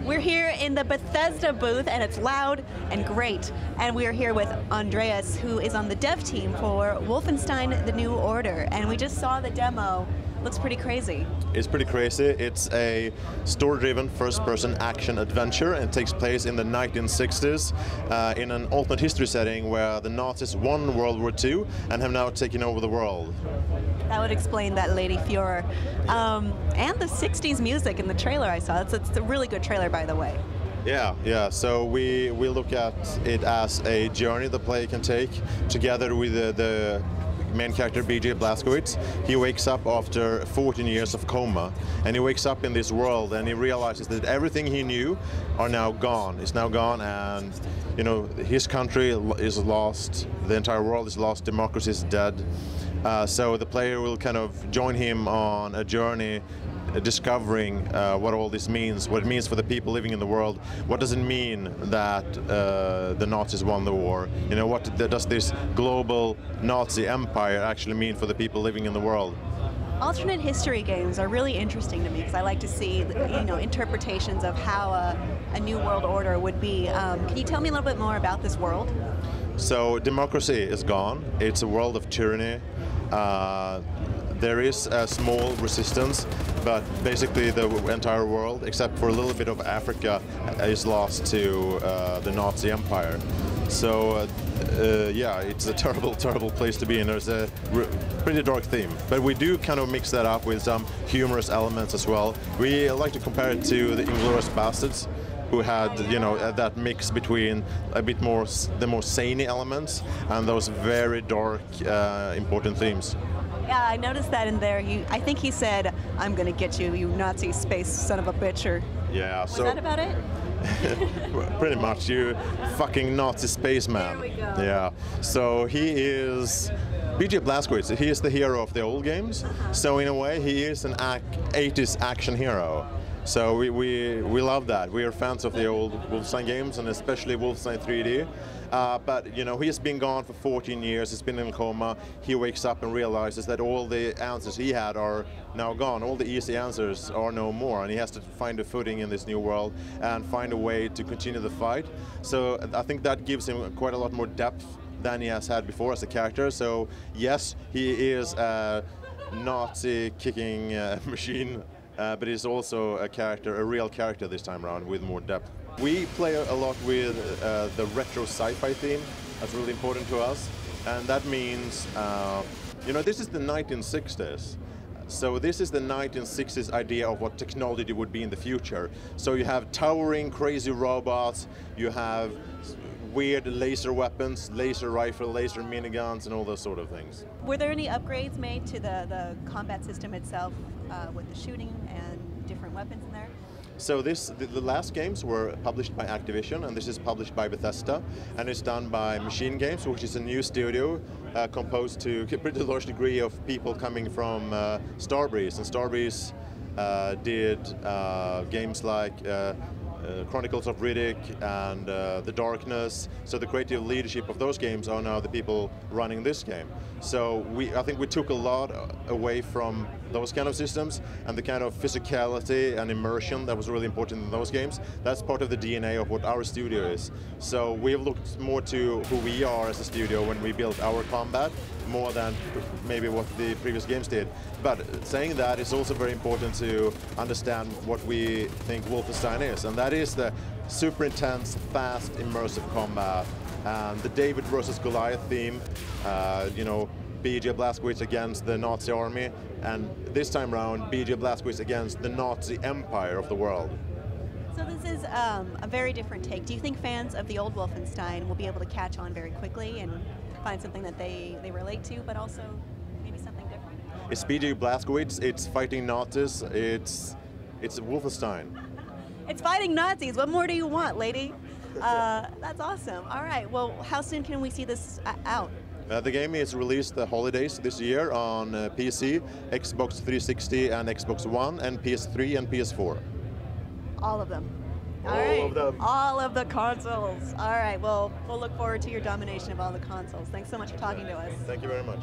We're here in the Bethesda booth, and it's loud and great. And we are here with Andreas, who is on the dev team for Wolfenstein: The New Order. And we just saw the demo. Looks pretty crazy. It's pretty crazy. It's a story-driven first-person action adventure, and it takes place in the 1960s in an alternate history setting where the Nazis won World War II and have now taken over the world. That would explain that Lady Fuhrer. And the 60s music in the trailer I saw. It's a really good trailer, by the way. Yeah. So we look at it as a journey the player can take together with the main character, Blazkowicz. He wakes up after 14 years of coma, and he wakes up in this world and he realizes that everything he knew are now gone. It's now gone, and his country is lost, the entire world is lost, democracy is dead. So the player will kind of join him on a journey discovering what all this means, what it means for the people living in the world. What does it mean that the Nazis won the war? What does this global Nazi empire actually mean for the people living in the world? Alternate history games are really interesting to me because I like to see interpretations of how a new world order would be. Can you tell me a little bit more about this world? So democracy is gone. It's a world of tyranny. There is a small resistance, but basically the entire world, except for a little bit of Africa, is lost to the Nazi Empire. So yeah, it's a terrible, terrible place to be in. There's a pretty dark theme, but we do kind of mix that up with some humorous elements as well. We like to compare it to the Inglourious Basterds, who had that mix between a bit more the more zany elements and those very dark, important themes. Yeah, I noticed that in there. I think he said, "I'm gonna get you, you Nazi space son of a bitch." Or yeah, was that about it? Pretty much, you fucking Nazi spaceman. There we go. Yeah. So he is Blazkowicz. He is the hero of the old games. So in a way, he is an 80s action hero. So we love that. We are fans of the old Wolfenstein games, and especially Wolfenstein 3D. But he has been gone for 14 years. He's been in a coma. He wakes up and realizes that all the answers he had are now gone. All the easy answers are no more, and he has to find a footing in this new world and find a way to continue the fight. So I think that gives him quite a lot more depth than he has had before as a character. So yes, he is a Nazi kicking machine. But he's also a real character this time around with more depth. We play a lot with the retro sci-fi theme. That's really important to us, and that means, this is the 1960s. So this is the 1960s idea of what technology would be in the future. So you have towering, crazy robots, you have weird laser weapons, laser rifle, laser miniguns, and all those sort of things. Were there any upgrades made to the combat system itself with the shooting and different weapons in there? So the last games were published by Activision, and this is published by Bethesda, and it's done by Machine Games, which is a new studio composed to a pretty large degree of people coming from Starbreeze. And Starbreeze did games like Chronicles of Riddick and The Darkness. So the creative leadership of those games are now the people running this game. So I think we took a lot away from those kind of systems, and the kind of physicality and immersion that was really important in those games. That's part of the DNA of what our studio is. So we've looked more to who we are as a studio when we built our combat, more than maybe what the previous games did. But saying that, it's also very important to understand what we think Wolfenstein is, and that is the super intense, fast, immersive combat, and the David versus Goliath theme, Blazkowicz against the Nazi army, and this time around, Blazkowicz against the Nazi empire of the world. So this is a very different take. Do you think fans of the old Wolfenstein will be able to catch on very quickly and find something that they relate to, but also maybe something different? It's Blazkowicz, it's fighting Nazis, it's Wolfenstein. It's fighting Nazis. What more do you want, lady? That's awesome. All right. Well, how soon can we see this out? The game is released the holidays this year on PC, Xbox 360 and Xbox One, and PS3 and PS4. All of them. All of them. All of the consoles. All right. Well, we'll look forward to your domination of all the consoles. Thanks so much for talking to us. Thank you very much.